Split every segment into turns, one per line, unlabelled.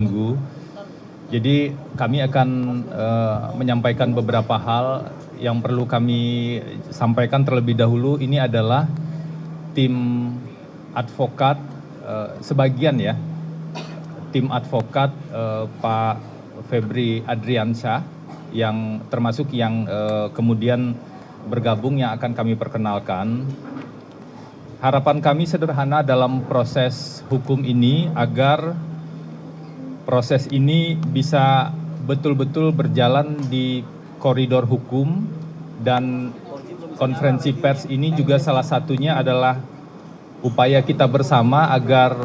minggu. Jadi kami akan menyampaikan beberapa hal yang perlu kami sampaikan terlebih dahulu. Ini adalah tim advokat sebagian ya, tim advokat Pak Febri Adriansyah yang termasuk yang kemudian bergabung yang akan kami perkenalkan. Harapan kami sederhana dalam proses hukum ini agar proses ini bisa betul-betul berjalan di koridor hukum, dan konferensi pers ini juga salah satunya adalah upaya kita bersama agar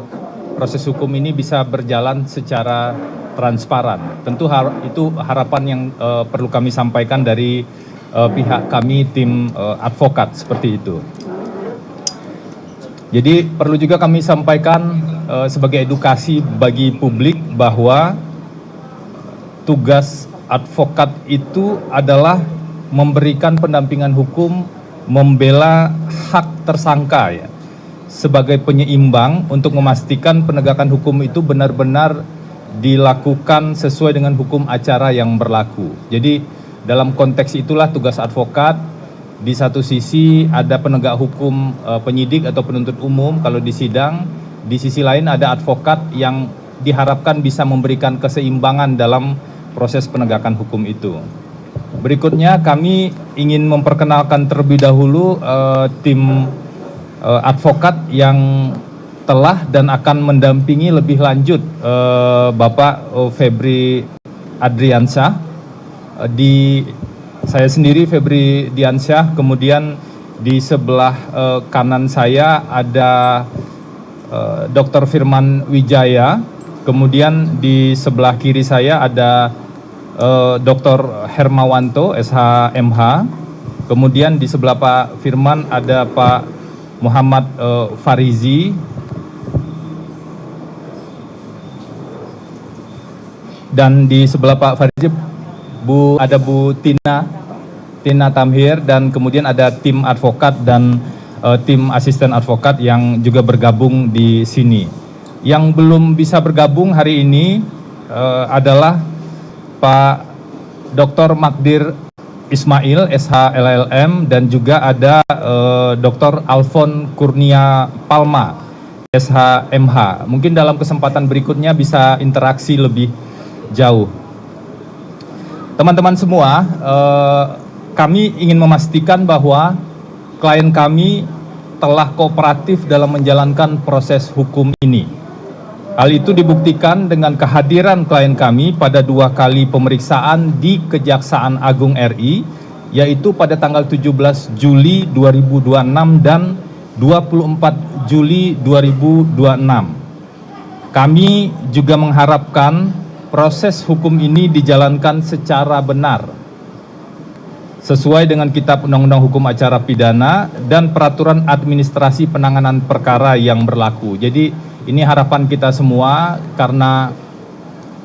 proses hukum ini bisa berjalan secara transparan. Tentu itu harapan yang perlu kami sampaikan dari pihak kami tim advokat seperti itu. Jadi perlu juga kami sampaikan sebagai edukasi bagi publik bahwa tugas advokat itu adalah memberikan pendampingan hukum, membela hak tersangka ya, sebagai penyeimbang untuk memastikan penegakan hukum itu benar-benar dilakukan sesuai dengan hukum acara yang berlaku. Jadi dalam konteks itulah tugas advokat. Di satu sisi ada penegak hukum, penyidik atau penuntut umum kalau di sidang, di sisi lain ada advokat yang diharapkan bisa memberikan keseimbangan dalam proses penegakan hukum itu. Berikutnya kami ingin memperkenalkan terlebih dahulu tim advokat yang telah dan akan mendampingi lebih lanjut Bapak Febri Adriansyah. Saya sendiri Febri Diansyah, kemudian di sebelah kanan saya ada Dr. Firman Wijaya, kemudian di sebelah kiri saya ada Dr. Hermawanto, SHMH, kemudian di sebelah Pak Firman ada Pak Muhammad Farizi, dan di sebelah Pak Farizi ada Bu Tina Tamhir, dan kemudian ada tim advokat dan tim asisten advokat yang juga bergabung di sini. Yang belum bisa bergabung hari ini adalah Pak Dr. Magdir Ismail, SHLLM, dan juga ada Dr. Alfon Kurnia Palma, SHMH. Mungkin dalam kesempatan berikutnya bisa interaksi lebih jauh. Teman-teman semua, kami ingin memastikan bahwa klien kami telah kooperatif dalam menjalankan proses hukum ini. Hal itu dibuktikan dengan kehadiran klien kami pada 2 kali pemeriksaan di Kejaksaan Agung RI, yaitu pada tanggal 17 Juli 2026 dan 24 Juli 2026. Kami juga mengharapkan proses hukum ini dijalankan secara benar, sesuai dengan Kitab Undang-Undang Hukum Acara Pidana dan Peraturan Administrasi Penanganan Perkara yang berlaku. Jadi ini harapan kita semua, karena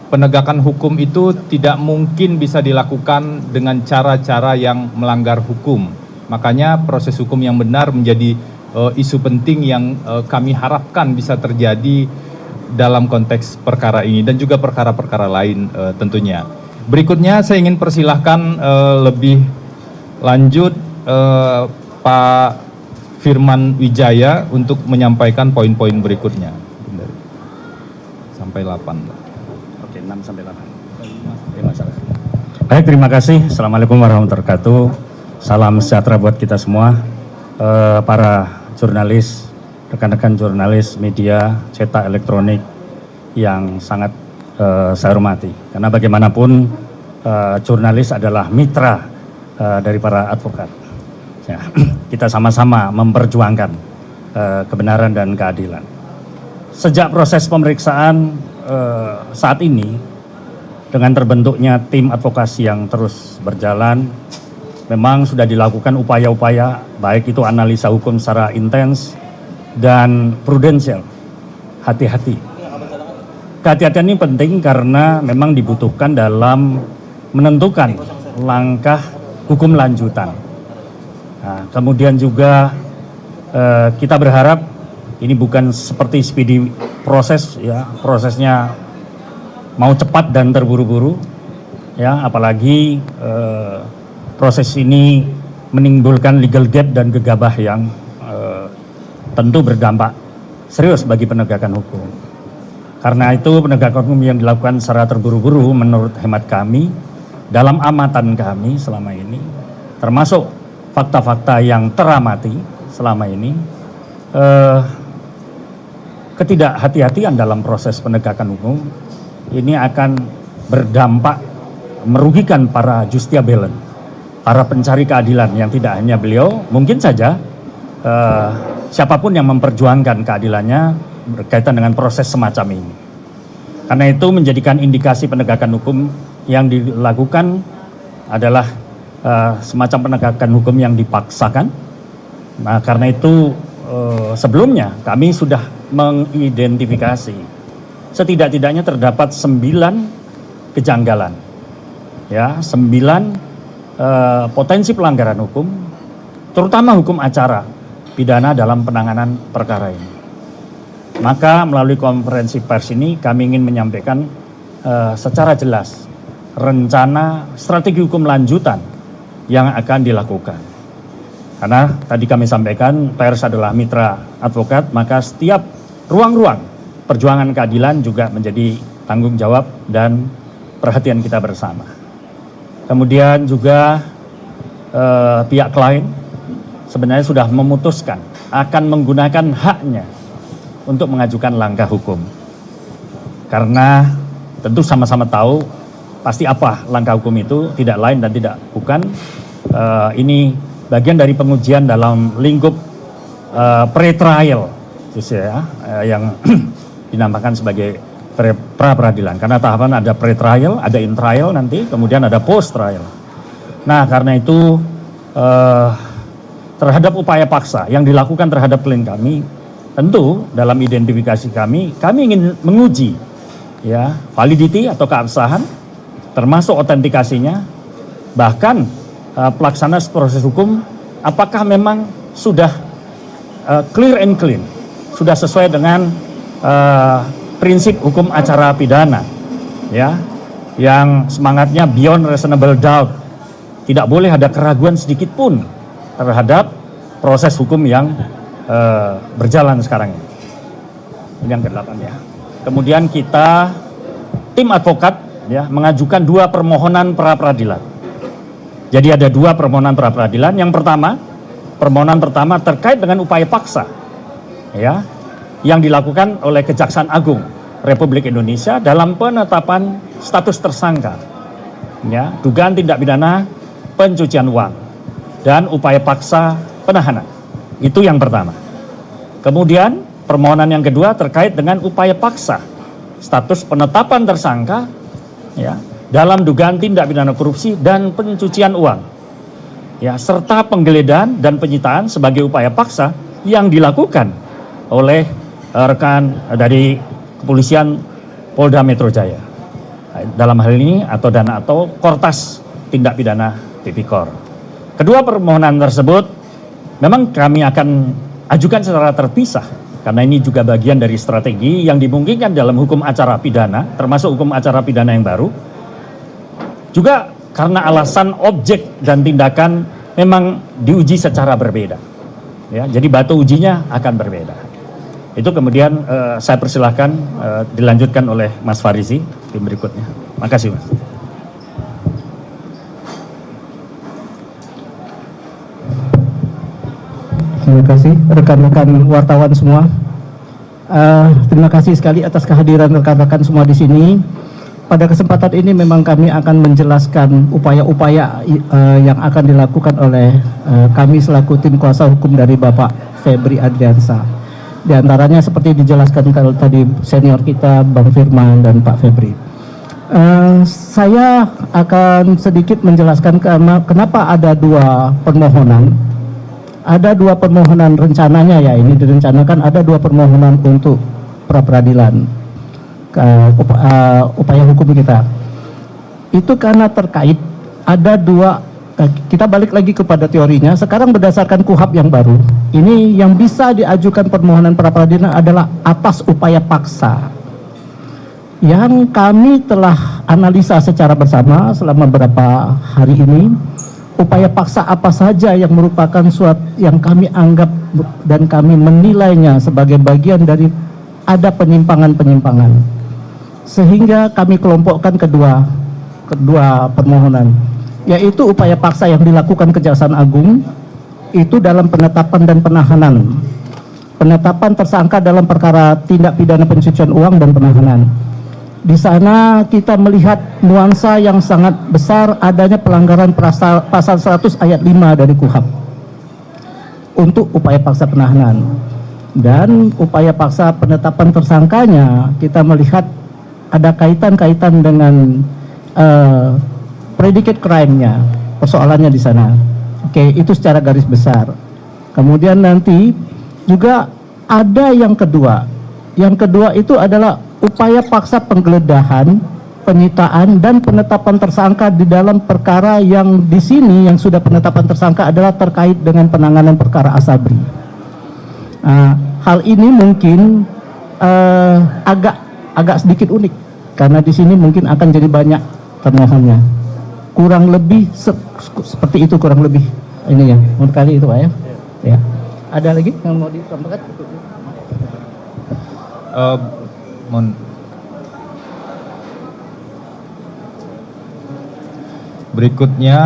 penegakan hukum itu tidak mungkin bisa dilakukan dengan cara-cara yang melanggar hukum. Makanya proses hukum yang benar menjadi isu penting yang kami harapkan bisa terjadi dalam konteks perkara ini dan juga perkara-perkara lain tentunya. Berikutnya saya ingin persilahkan lebih lanjut Pak Firman Wijaya untuk menyampaikan poin-poin berikutnya. Sampai 8.
Oke, 6 sampai 8. Baik, terima kasih. Assalamualaikum warahmatullahi wabarakatuh. Salam sejahtera buat kita semua, para jurnalis, rekan-rekan jurnalis media cetak elektronik yang sangat saya hormati. Karena bagaimanapun jurnalis adalah mitra dari para advokat. Ya, kita sama-sama memperjuangkan kebenaran dan keadilan. Sejak proses pemeriksaan saat ini, dengan terbentuknya tim advokasi yang terus berjalan, memang sudah dilakukan upaya-upaya, baik itu analisa hukum secara intens dan prudensial. Hati-hati. Kehati-hatian ini penting karena memang dibutuhkan dalam menentukan langkah hukum lanjutan. Nah, kemudian juga kita berharap ini bukan seperti speedy proses ya, prosesnya mau cepat dan terburu-buru, ya, apalagi proses ini menimbulkan legal gap dan gegabah yang tentu berdampak serius bagi penegakan hukum. Karena itu penegakan hukum yang dilakukan secara terburu-buru menurut hemat kami, dalam amatan kami selama ini, termasuk fakta-fakta yang teramati selama ini, ketidakhati-hatian dalam proses penegakan hukum ini akan berdampak merugikan para justiciable, para pencari keadilan yang tidak hanya beliau, mungkin saja siapapun yang memperjuangkan keadilannya berkaitan dengan proses semacam ini. Karena itu menjadikan indikasi penegakan hukum yang dilakukan adalah semacam penegakan hukum yang dipaksakan. Nah, karena itu sebelumnya kami sudah mengidentifikasi setidak-tidaknya terdapat 9 kejanggalan, ya, 9 potensi pelanggaran hukum, terutama hukum acara pidana dalam penanganan perkara ini. Maka melalui konferensi pers ini kami ingin menyampaikan secara jelas rencana strategi hukum lanjutan yang akan dilakukan. Karena tadi kami sampaikan pers adalah mitra advokat, maka setiap ruang-ruang perjuangan keadilan juga menjadi tanggung jawab dan perhatian kita bersama. Kemudian juga pihak klien sebenarnya sudah memutuskan akan menggunakan haknya untuk mengajukan langkah hukum. Karena tentu sama-sama tahu pasti apa langkah hukum itu, tidak lain dan tidak bukan ini bagian dari pengujian dalam lingkup pre-trial, ya, yang dinamakan sebagai pra-peradilan. Karena tahapan ada pre-trial, ada in-trial nanti, kemudian ada post-trial. Nah, karena itu terhadap upaya paksa yang dilakukan terhadap klien kami, tentu dalam identifikasi kami ingin menguji, ya, validity atau keabsahan, termasuk autentikasinya, bahkan pelaksanaan proses hukum apakah memang sudah clear and clean, sudah sesuai dengan prinsip hukum acara pidana, ya, yang semangatnya beyond reasonable doubt, tidak boleh ada keraguan sedikit pun terhadap proses hukum yang berjalan sekarang ini. Ini yang ke-8, ya. Kemudian kita tim advokat, ya, mengajukan 2 permohonan pra-peradilan. Jadi ada 2 permohonan pra-peradilan. Yang pertama, permohonan pertama terkait dengan upaya paksa, ya, yang dilakukan oleh Kejaksaan Agung Republik Indonesia dalam penetapan status tersangka, ya, dugaan tindak pidana pencucian uang dan upaya paksa penahanan. Itu yang pertama. Kemudian permohonan yang kedua terkait dengan upaya paksa status penetapan tersangka, ya, dalam dugaan tindak pidana korupsi dan pencucian uang, ya, serta penggeledahan dan penyitaan sebagai upaya paksa yang dilakukan oleh rekan dari kepolisian Polda Metro Jaya dalam hal ini atau Kortas Tindak Pidana Tipikor. Kedua permohonan tersebut memang kami akan ajukan secara terpisah karena ini juga bagian dari strategi yang dimungkinkan dalam hukum acara pidana, termasuk hukum acara pidana yang baru. Juga karena alasan objek dan tindakan memang diuji secara berbeda, ya, jadi batu ujinya akan berbeda. Itu kemudian saya persilahkan dilanjutkan oleh Mas Farizi tim berikutnya. Makasih, Mas.
Terima kasih rekan-rekan wartawan semua. Terima kasih sekali atas kehadiran rekan-rekan semua di sini. Pada kesempatan ini memang kami akan menjelaskan upaya-upaya yang akan dilakukan oleh kami selaku tim kuasa hukum dari Bapak Febri Adriansa. Di antaranya seperti dijelaskan kalau tadi senior kita Bang Firman dan Pak Febri. Saya akan sedikit menjelaskan kenapa ada 2 permohonan. Ada 2 permohonan rencananya, ya, ini direncanakan ada 2 permohonan untuk pra-peradilan upaya hukum kita. Itu karena terkait ada 2, kita balik lagi kepada teorinya. Sekarang berdasarkan KUHP yang baru, ini yang bisa diajukan permohonan pra-peradilan adalah atas upaya paksa. yang kami telah analisa secara bersama selama beberapa hari ini, upaya paksa apa saja yang merupakan suatu yang kami anggap dan kami menilainya sebagai bagian dari ada penyimpangan-penyimpangan, sehingga kami kelompokkan kedua permohonan, yaitu upaya paksa yang dilakukan Kejaksaan Agung itu dalam penetapan dan penetapan tersangka dalam perkara tindak pidana pencucian uang dan penahanan. Di sana kita melihat nuansa yang sangat besar adanya pelanggaran pasal 100 ayat 5 dari KUHP untuk upaya paksa penahanan. Dan upaya paksa penetapan tersangkanya kita melihat ada kaitan-kaitan dengan predicate crime-nya, persoalannya di sana. Oke, itu secara garis besar. Kemudian nanti juga ada yang kedua. Yang kedua itu adalah upaya paksa penggeledahan, penyitaan, dan penetapan tersangka di dalam perkara yang di sini yang sudah penetapan tersangka adalah terkait dengan penanganan perkara Asabri. Hal ini mungkin agak sedikit unik karena di sini mungkin akan jadi banyak termohonnya. Kurang lebih seperti itu kurang lebih ini ya. Menurut kali itu Pak ya. Ya. Ada lagi yang mau ditambahkan?
Berikutnya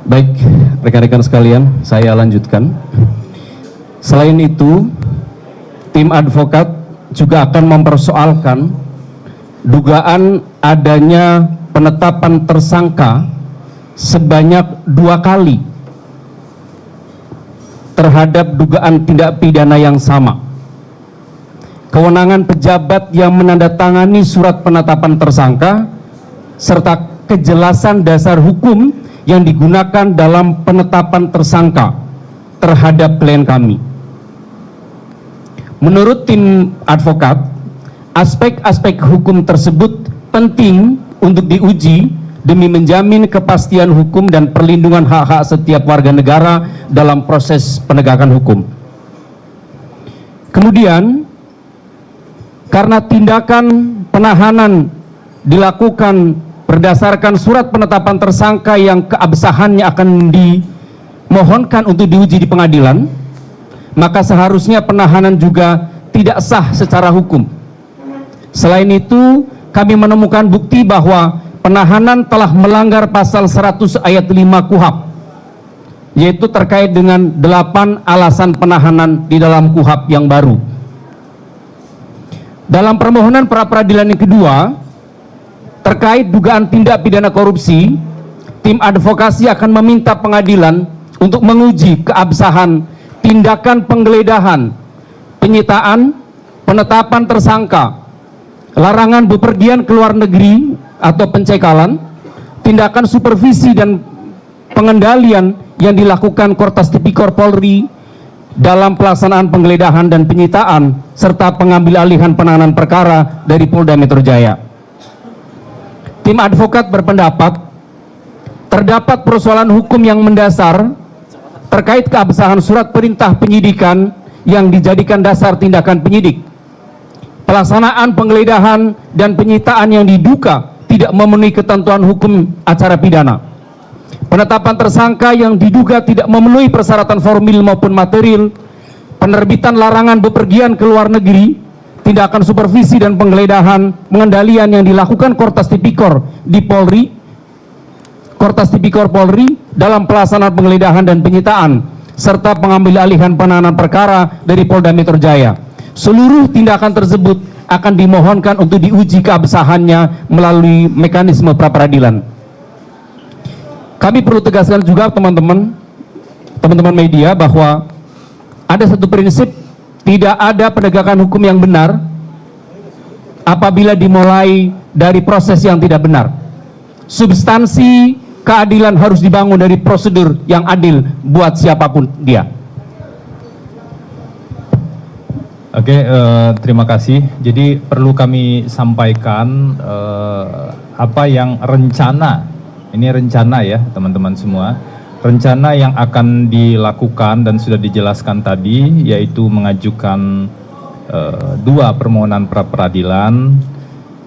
baik, rekan-rekan sekalian, saya lanjutkan. Selain itu, tim advokat juga akan mempersoalkan dugaan adanya penetapan tersangka sebanyak 2 kali terhadap dugaan tindak pidana yang sama. Kewenangan pejabat yang menandatangani surat penetapan tersangka serta kejelasan dasar hukum yang digunakan dalam penetapan tersangka terhadap klien kami. Menurut tim advokat, aspek-aspek hukum tersebut penting untuk diuji demi menjamin kepastian hukum dan perlindungan hak-hak setiap warga negara dalam proses penegakan hukum. Kemudian, karena tindakan penahanan dilakukan berdasarkan surat penetapan tersangka yang keabsahannya akan dimohonkan untuk diuji di pengadilan, maka seharusnya penahanan juga tidak sah secara hukum. Selain itu, kami menemukan bukti bahwa penahanan telah melanggar pasal 100 ayat 5 KUHP, yaitu terkait dengan 8 alasan penahanan di dalam KUHP yang baru. Dalam permohonan pra-peradilan yang kedua, terkait dugaan tindak pidana korupsi, tim advokasi akan meminta pengadilan untuk menguji keabsahan tindakan penggeledahan, penyitaan, penetapan tersangka, larangan bepergian ke luar negeri atau pencekalan, tindakan supervisi dan pengendalian yang dilakukan Kortas Tipikor Polri dalam pelaksanaan penggeledahan dan penyitaan, serta pengambil alihan penanganan perkara dari Polda Metro Jaya. Tim advokat berpendapat terdapat persoalan hukum yang mendasar terkait keabsahan surat perintah penyidikan yang dijadikan dasar tindakan penyidik, pelaksanaan penggeledahan dan penyitaan yang diduga tidak memenuhi ketentuan hukum acara pidana, penetapan tersangka yang diduga tidak memenuhi persyaratan formil maupun material, penerbitan larangan bepergian ke luar negeri, tindakan supervisi dan penggeledahan pengendalian yang dilakukan Kortas Tipikor di Polri, Kortas Tipikor Polri dalam pelaksanaan penggeledahan dan penyitaan, serta pengambil alihan penanganan perkara dari Polda Metro Jaya. Seluruh tindakan tersebut akan dimohonkan untuk diuji keabsahannya melalui mekanisme pra-peradilan. Kami perlu tegaskan juga teman-teman media bahwa ada satu prinsip, tidak ada penegakan hukum yang benar apabila dimulai dari proses yang tidak benar. Substansi keadilan harus dibangun dari prosedur yang adil buat siapapun dia.
Oke, terima kasih. Jadi perlu kami sampaikan apa yang ini rencana ya teman-teman semua, rencana yang akan dilakukan dan sudah dijelaskan tadi, yaitu mengajukan 2 permohonan pra peradilan.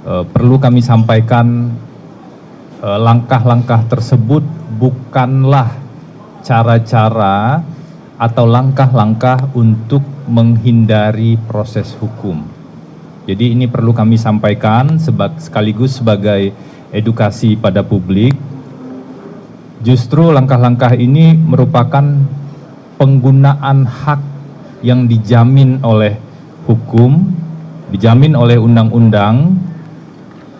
Perlu kami sampaikan langkah-langkah tersebut bukanlah cara-cara atau langkah-langkah untuk menghindari proses hukum. Jadi ini perlu kami sampaikan sekaligus sebagai edukasi pada publik. Justru langkah-langkah ini merupakan penggunaan hak yang dijamin oleh hukum, dijamin oleh undang-undang,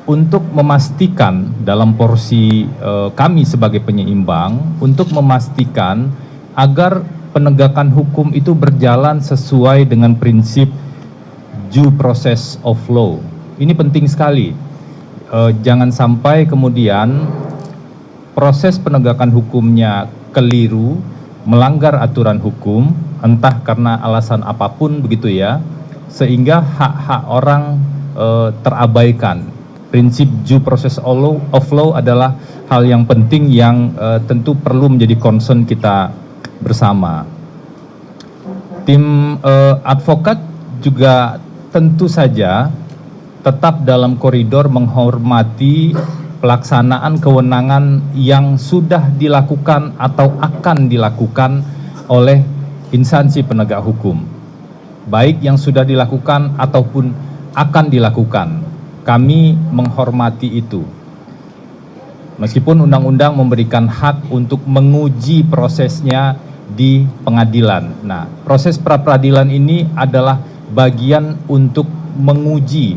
untuk memastikan dalam porsi kami sebagai penyeimbang, untuk memastikan agar penegakan hukum itu berjalan sesuai dengan prinsip due process of law. Ini penting sekali. Jangan sampai kemudian proses penegakan hukumnya keliru, melanggar aturan hukum, entah karena alasan apapun begitu ya, sehingga hak-hak orang terabaikan. Prinsip due process of law adalah hal yang penting yang tentu perlu menjadi concern kita bersama. Tim advokat juga tentu saja tetap dalam koridor menghormati pelaksanaan kewenangan yang sudah dilakukan atau akan dilakukan oleh instansi penegak hukum, baik yang sudah dilakukan ataupun akan dilakukan. Kami menghormati itu. Meskipun undang-undang memberikan hak untuk menguji prosesnya di pengadilan. Nah, proses pra-peradilan ini adalah bagian untuk menguji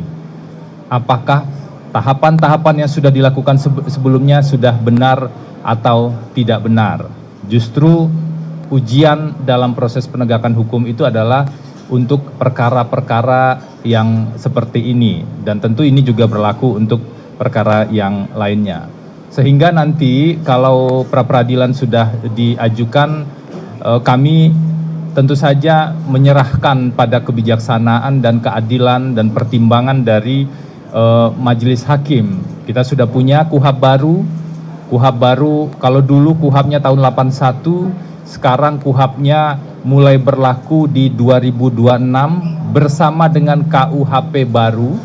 apakah tahapan-tahapan yang sudah dilakukan sebelumnya sudah benar atau tidak benar. Justru ujian dalam proses penegakan hukum itu adalah untuk perkara-perkara yang seperti ini, dan tentu ini juga berlaku untuk perkara yang lainnya. Sehingga nanti kalau pra-peradilan sudah diajukan, kami tentu saja menyerahkan pada kebijaksanaan dan keadilan dan pertimbangan dari majelis hakim. Kita sudah punya KUHAP baru, kalau dulu KUHAP-nya tahun 81, sekarang KUHAP-nya mulai berlaku di 2026 bersama dengan KUHP baru.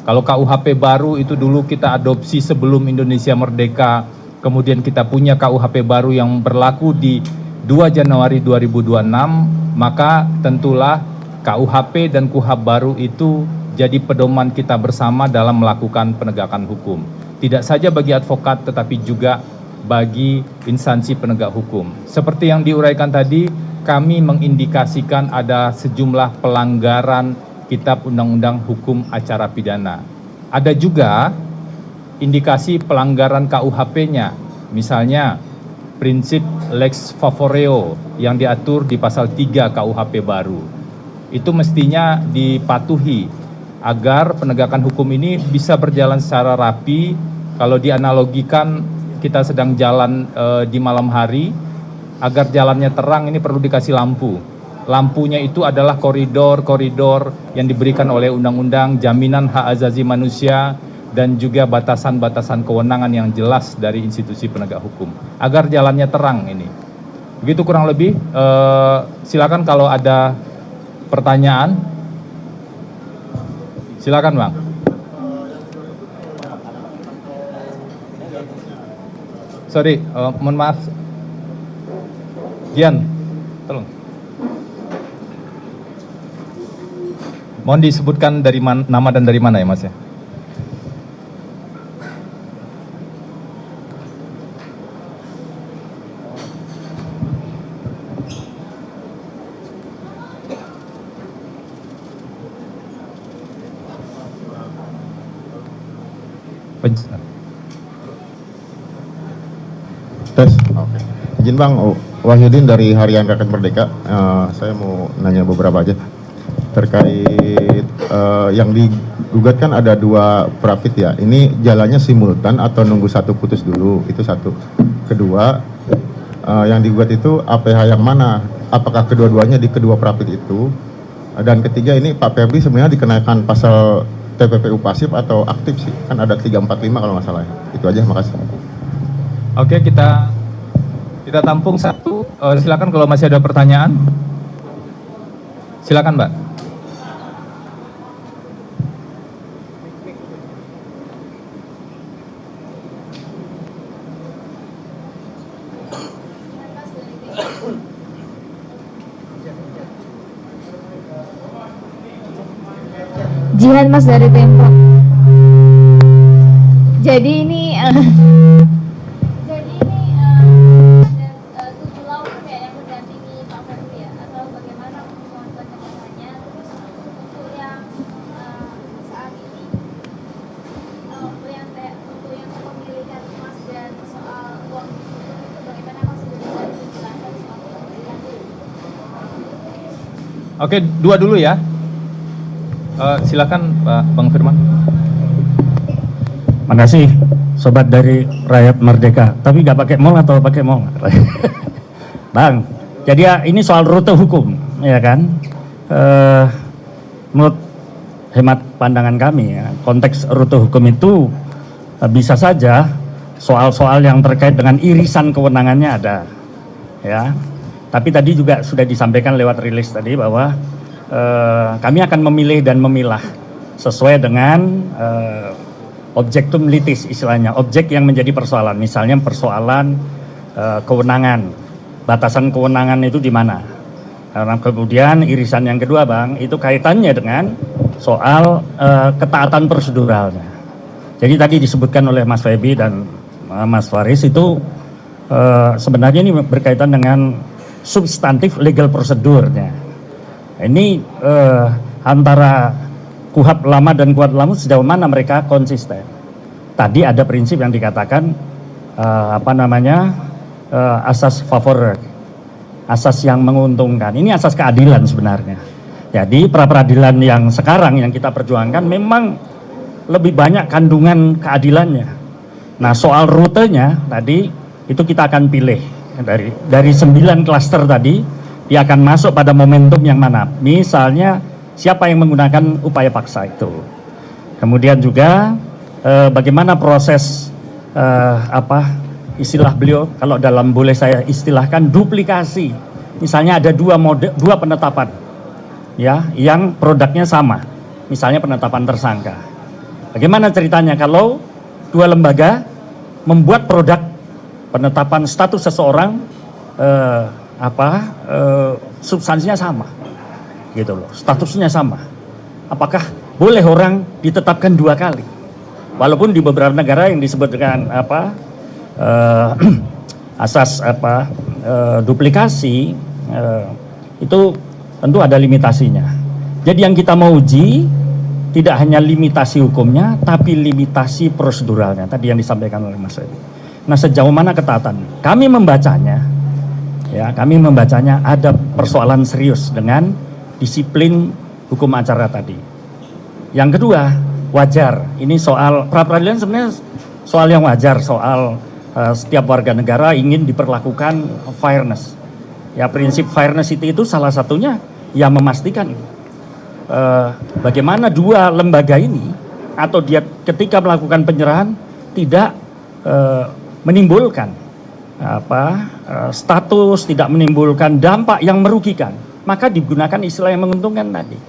Kalau KUHP baru itu dulu kita adopsi sebelum Indonesia merdeka, kemudian kita punya KUHP baru yang berlaku di 2 Januari 2026, maka tentulah KUHP dan KUHAP baru itu jadi pedoman kita bersama dalam melakukan penegakan hukum. Tidak saja bagi advokat tetapi juga bagi instansi penegak hukum. Seperti yang diuraikan tadi, kami mengindikasikan ada sejumlah pelanggaran Kitab Undang-Undang Hukum Acara Pidana. Ada juga indikasi pelanggaran KUHP-nya, misalnya prinsip lex favoreo yang diatur di pasal 3 KUHP baru. Itu mestinya dipatuhi agar penegakan hukum ini bisa berjalan secara rapi. Kalau dianalogikan kita sedang jalan di malam hari, agar jalannya terang ini perlu dikasih lampu. Lampunya itu adalah koridor-koridor yang diberikan oleh undang-undang, jaminan hak asasi manusia, dan juga batasan-batasan kewenangan yang jelas dari institusi penegak hukum. Agar jalannya terang ini. Begitu kurang lebih, silakan kalau ada pertanyaan. Silakan Bang. Sorry, mohon maaf. Gian, tolong. Mohon disebutkan dari nama dan dari mana ya Mas ya?
Tes. Oke. Izin Bang, Wahyudin dari Harian Rakyat Merdeka. Saya mau nanya beberapa aja terkait yang digugat kan ada 2 prapit ya. Ini jalannya simultan atau nunggu satu putus dulu? Itu satu. Kedua, yang digugat itu APH yang mana? Apakah kedua-duanya di kedua prapit itu? Dan ketiga, ini Pak Febri sebenarnya dikenakan pasal TPPU pasif atau aktif sih? Kan ada 345 kalau nggak salah ya. Itu aja, makasih.
Oke, kita tampung satu. Silakan kalau masih ada pertanyaan. Silakan, Mbak.
Jihan Mas dari Tempo. Jadi ini ada 7 laut ya yang mendampingi Pak Febri ya, atau bagaimana mohon penjelasannya. Terus untuk yang saat ini untuk yang kepemilikan emas dan soal uang itu bagaimana Mas sudah bisa dijelaskan soal kepemilikan?
Oke, dua dulu ya. Silakan Pak Bang Firman.
Makasih sobat dari Rakyat Merdeka. Tapi nggak pakai mall atau pakai mall? Bang, jadi ya ini soal rute hukum, ya kan? Menurut hemat pandangan kami, ya, konteks rute hukum itu bisa saja soal-soal yang terkait dengan irisan kewenangannya ada, ya. Tapi tadi juga sudah disampaikan lewat rilis tadi bahwa kami akan memilih dan memilah sesuai dengan objektum litis, istilahnya objek yang menjadi persoalan, misalnya persoalan kewenangan, batasan kewenangan itu di mana. Karena kemudian irisan yang kedua, Bang, itu kaitannya dengan soal ketaatan proseduralnya. Jadi tadi disebutkan oleh Mas Febi dan Mas Faris itu sebenarnya ini berkaitan dengan substantif legal prosedurnya. Ini antara KUHP lama dan KUHP lama sejauh mana mereka konsisten. Tadi ada prinsip yang dikatakan asas favor, asas yang menguntungkan. Ini asas keadilan sebenarnya. Jadi pra-peradilan yang sekarang yang kita perjuangkan memang lebih banyak kandungan keadilannya. Nah, soal rutenya tadi itu kita akan pilih dari 9 klaster tadi. Dia akan masuk pada momentum yang mana, misalnya siapa yang menggunakan upaya paksa itu, kemudian juga bagaimana proses istilah beliau kalau dalam boleh saya istilahkan duplikasi, misalnya ada dua penetapan ya yang produknya sama, misalnya penetapan tersangka, bagaimana ceritanya kalau dua lembaga membuat produk penetapan status seseorang substansinya sama, gitu loh, statusnya sama. Apakah boleh orang ditetapkan 2 kali? Walaupun di beberapa negara yang disebut dengan asas duplikasi itu tentu ada limitasinya. Jadi yang kita mau uji tidak hanya limitasi hukumnya, tapi limitasi proseduralnya. Tadi yang disampaikan oleh Mas Edi. Nah, sejauh mana ketaatan? Kami membacanya ada persoalan serius dengan disiplin hukum acara tadi. Yang kedua, wajar. Ini soal pra-peradilan sebenarnya soal yang wajar, soal setiap warga negara ingin diperlakukan fairness. Ya, prinsip fairness itu salah satunya yang memastikan bagaimana dua lembaga ini atau dia ketika melakukan penyerahan tidak menimbulkan status, tidak menimbulkan dampak yang merugikan, maka digunakan istilah yang menguntungkan tadi.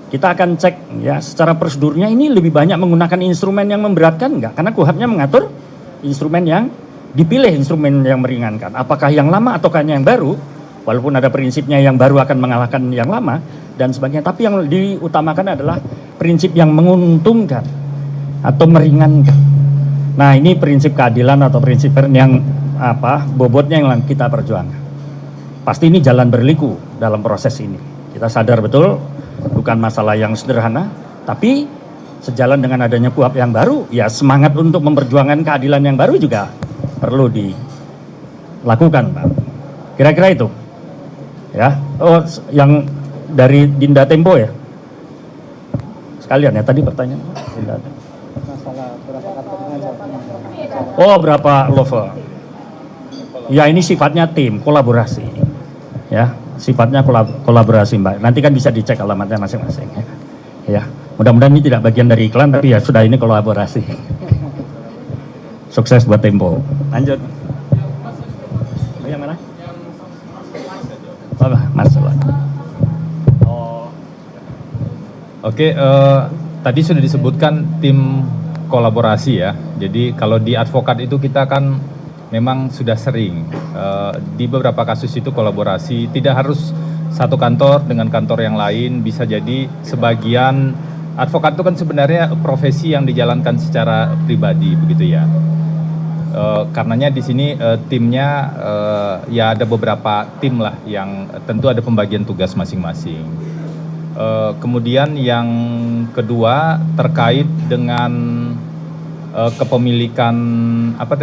Kita akan cek ya secara prosedurnya ini lebih banyak menggunakan instrumen yang memberatkan enggak, karena KUHP-nya mengatur instrumen yang dipilih, instrumen yang meringankan. Apakah yang lama ataukah yang baru, walaupun ada prinsipnya yang baru akan mengalahkan yang lama dan sebagainya, tapi yang diutamakan adalah prinsip yang menguntungkan atau meringankan. Nah, ini prinsip keadilan atau prinsip yang bobotnya yang kita perjuangkan. Pasti ini jalan berliku dalam proses ini. Kita sadar betul bukan masalah yang sederhana, tapi sejalan dengan adanya KUHP yang baru, ya semangat untuk memperjuangkan keadilan yang baru juga perlu dilakukan, Pak. Kira-kira itu. Ya. Oh, yang dari Dinda Tempo ya. Sekalian ya tadi pertanyaan. Dinda Tempo. Oh, berapa level? Ya, ini sifatnya tim, kolaborasi. Ya, sifatnya kolaborasi Mbak. Nanti kan bisa dicek alamatnya masing-masing ya. Ya, mudah-mudahan ini tidak bagian dari iklan, tapi ya sudah, ini kolaborasi. Sukses buat Tempo. Lanjut. Yang mana? Oh, Mas.
Oke, tadi sudah disebutkan tim kolaborasi ya. Jadi kalau di advokat itu kita kan memang sudah sering di beberapa kasus itu kolaborasi, tidak harus satu kantor dengan kantor yang lain, bisa jadi sebagian advokat itu kan sebenarnya profesi yang dijalankan secara pribadi begitu ya. Karenanya di sini timnya ya ada beberapa tim lah yang tentu ada pembagian tugas masing-masing. Kemudian yang kedua terkait dengan kepemilikan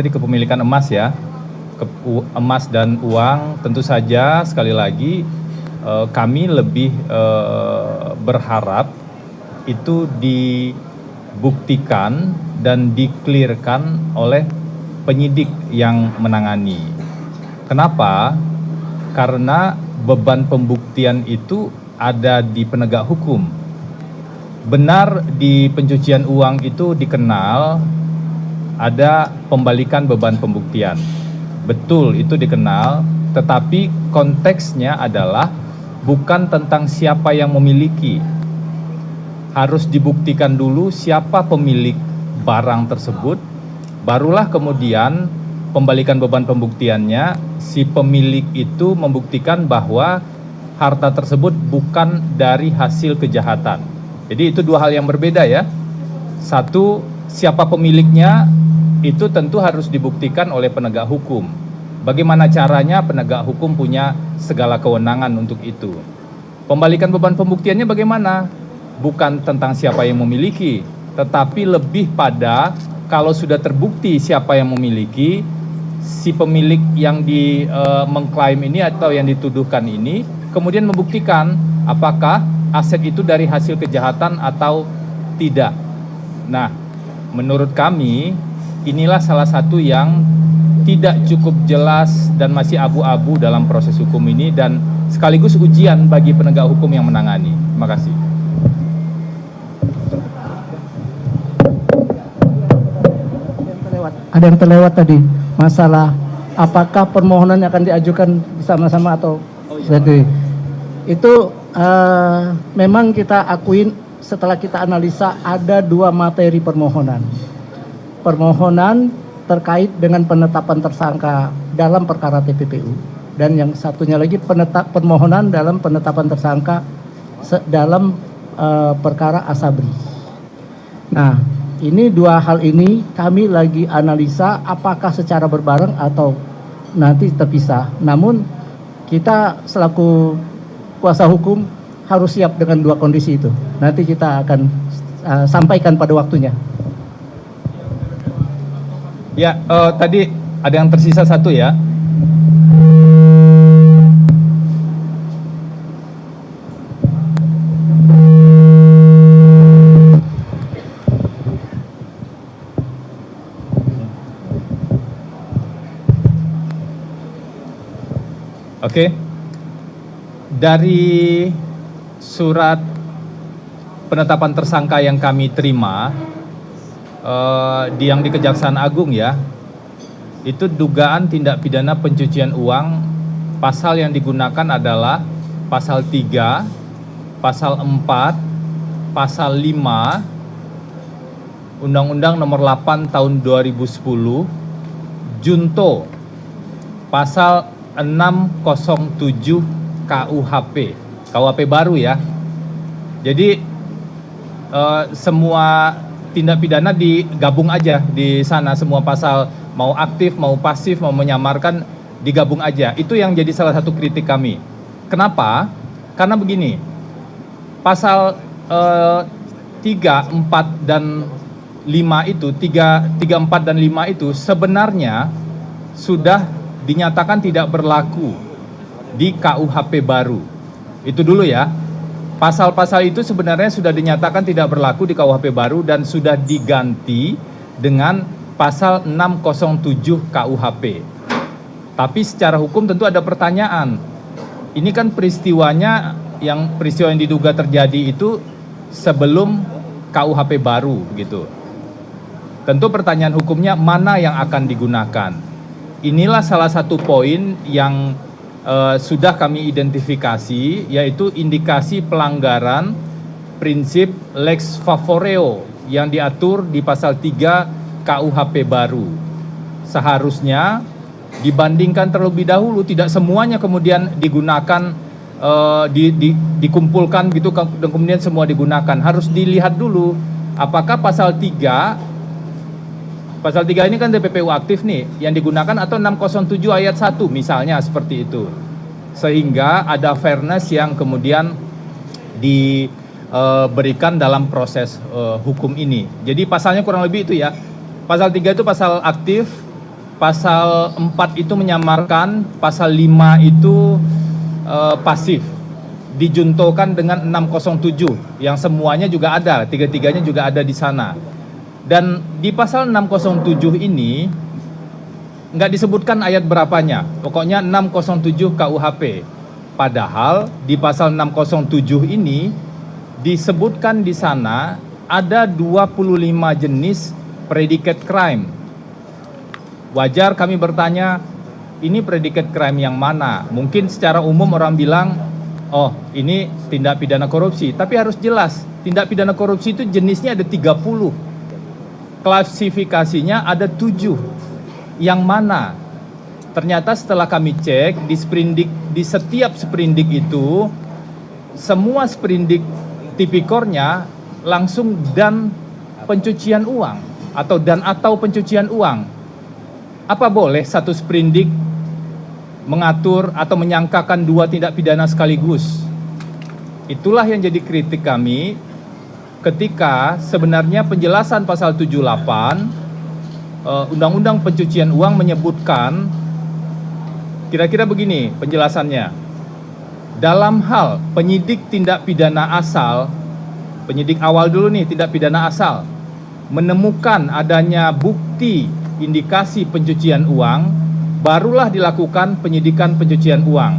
kepemilikan emas ya, emas dan uang, tentu saja sekali lagi kami lebih berharap itu dibuktikan dan diklirkan oleh penyidik yang menangani. Kenapa? Karena beban pembuktian itu ada di penegak hukum. Benar di pencucian uang itu dikenal ada pembalikan beban pembuktian. Betul itu dikenal, tetapi konteksnya adalah bukan tentang siapa yang memiliki. Harus dibuktikan dulu siapa pemilik barang tersebut, barulah kemudian pembalikan beban pembuktiannya si pemilik itu membuktikan bahwa harta tersebut bukan dari hasil kejahatan. Jadi itu dua hal yang berbeda ya. Satu, siapa pemiliknya itu tentu harus dibuktikan oleh penegak hukum. Bagaimana caranya, penegak hukum punya segala kewenangan untuk itu. Pembalikan beban pembuktiannya bagaimana? Bukan tentang siapa yang memiliki, tetapi lebih pada kalau sudah terbukti siapa yang memiliki, si pemilik yang mengklaim ini atau yang dituduhkan ini, kemudian membuktikan apakah aset itu dari hasil kejahatan atau tidak. Nah, menurut kami inilah salah satu yang tidak cukup jelas dan masih abu-abu dalam proses hukum ini dan sekaligus ujian bagi penegak hukum yang menangani. Terima kasih.
Ada yang terlewat tadi, masalah apakah permohonan akan diajukan bersama-sama atau jadi itu memang kita akuin setelah kita analisa ada dua materi permohonan. Permohonan terkait dengan penetapan tersangka dalam perkara TPPU dan yang satunya lagi permohonan dalam penetapan tersangka dalam perkara Asabri. Nah, ini dua hal ini kami lagi analisa apakah secara berbareng atau nanti terpisah. Namun kita selaku kuasa hukum harus siap dengan dua kondisi itu. Nanti kita akan sampaikan pada waktunya.
Ya, tadi ada yang tersisa satu ya. Oke. Dari surat penetapan tersangka yang kami terima yang di Kejaksaan Agung ya, itu dugaan tindak pidana pencucian uang, pasal yang digunakan adalah pasal 3, pasal 4, pasal 5 Undang-Undang Nomor 8 Tahun 2010, junto pasal 607 KUHP baru ya. Jadi semua tindak pidana digabung aja di sana, semua pasal mau aktif, mau pasif, mau menyamarkan digabung aja. Itu yang jadi salah satu kritik kami. Kenapa? Karena begini, pasal 3, 4, dan 5 itu, 3, 4, dan 5 itu sebenarnya sudah dinyatakan tidak berlaku di KUHP baru. Itu dulu ya. Pasal-pasal itu sebenarnya sudah dinyatakan tidak berlaku di KUHP baru dan sudah diganti dengan pasal 607 KUHP. Tapi secara hukum tentu ada pertanyaan. ini kan peristiwa yang diduga terjadi itu sebelum KUHP baru gitu. Tentu pertanyaan hukumnya mana yang akan digunakan. Inilah salah satu poin yang sudah kami identifikasi, yaitu indikasi pelanggaran prinsip lex favoreo yang diatur di pasal 3 KUHP baru. Seharusnya dibandingkan terlebih dahulu, tidak semuanya kemudian digunakan, dikumpulkan gitu dan kemudian semua digunakan. Harus dilihat dulu apakah pasal 3 ini kan TPPU aktif nih yang digunakan, atau 607 ayat 1 misalnya seperti itu. Sehingga ada fairness yang kemudian diberikan dalam proses hukum ini. Jadi pasalnya kurang lebih itu ya. Pasal 3 itu pasal aktif, pasal 4 itu menyamarkan, pasal 5 itu pasif. Dijuntokan dengan 607 yang semuanya juga ada, tiga-tiganya juga ada di sana. Dan di pasal 607 ini nggak disebutkan ayat berapanya, pokoknya 607 KUHP. Padahal di pasal 607 ini disebutkan di sana ada 25 jenis predicate crime. Wajar kami bertanya, ini predicate crime yang mana? Mungkin secara umum orang bilang, oh ini tindak pidana korupsi. Tapi harus jelas, tindak pidana korupsi itu jenisnya ada 30. Klasifikasinya ada 7. Yang mana? Ternyata setelah kami cek di setiap sprindik itu, semua sprindik tipikornya langsung dan pencucian uang atau pencucian uang. Apa boleh satu sprindik mengatur atau menyangkakan 2 tindak pidana sekaligus? Itulah yang jadi kritik kami ketika sebenarnya penjelasan pasal 78 Undang-Undang Pencucian Uang menyebutkan kira-kira begini penjelasannya. Dalam hal penyidik tindak pidana asal, penyidik awal dulu nih, tindak pidana asal, menemukan adanya bukti indikasi pencucian uang, barulah dilakukan penyidikan pencucian uang.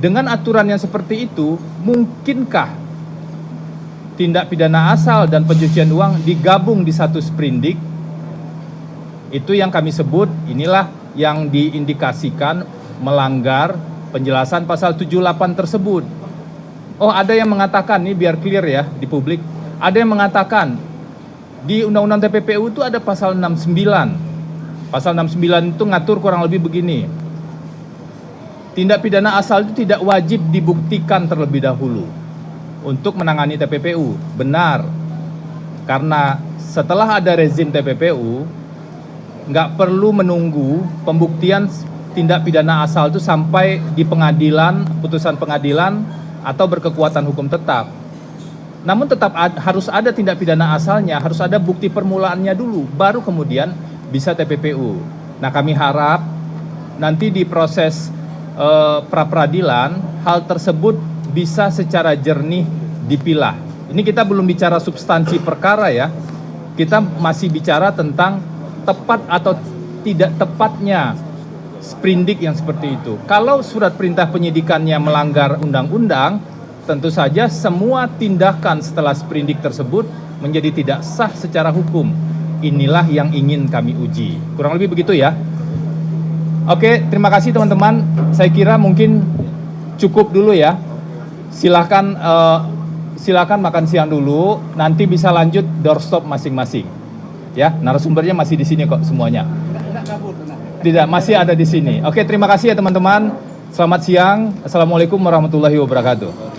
Dengan aturan yang seperti itu, mungkinkah tindak pidana asal dan pencucian uang digabung di satu sprindik? Itu yang kami sebut, inilah yang diindikasikan melanggar penjelasan pasal 78 tersebut. Oh, ada yang mengatakan, ini biar clear ya di publik, ada yang mengatakan di Undang-Undang TPPU itu ada pasal 69. Pasal 69 itu ngatur kurang lebih begini. Tindak pidana asal itu tidak wajib dibuktikan terlebih dahulu untuk menangani TPPU. Benar, karena setelah ada rezim TPPU, nggak perlu menunggu pembuktian tindak pidana asal itu sampai di pengadilan, putusan pengadilan atau berkekuatan hukum tetap. Namun tetap harus ada tindak pidana asalnya, harus ada bukti permulaannya dulu, baru kemudian bisa TPPU. Nah, kami harap nanti di proses pra-peradilan hal tersebut bisa secara jernih dipilah. Ini kita belum bicara substansi perkara ya. Kita masih bicara tentang tepat atau tidak tepatnya sprindik yang seperti itu. Kalau surat perintah penyidikannya melanggar undang-undang, tentu saja semua tindakan setelah sprindik tersebut menjadi tidak sah secara hukum. Inilah yang ingin kami uji. Kurang lebih begitu ya. Oke, terima kasih teman-teman. Saya kira mungkin cukup dulu ya. Silakan makan siang dulu. Nanti bisa lanjut doorstop masing-masing. Ya, narasumbernya masih di sini kok semuanya. Tidak, masih ada di sini. Oke, terima kasih ya teman-teman. Selamat siang. Assalamualaikum warahmatullahi wabarakatuh.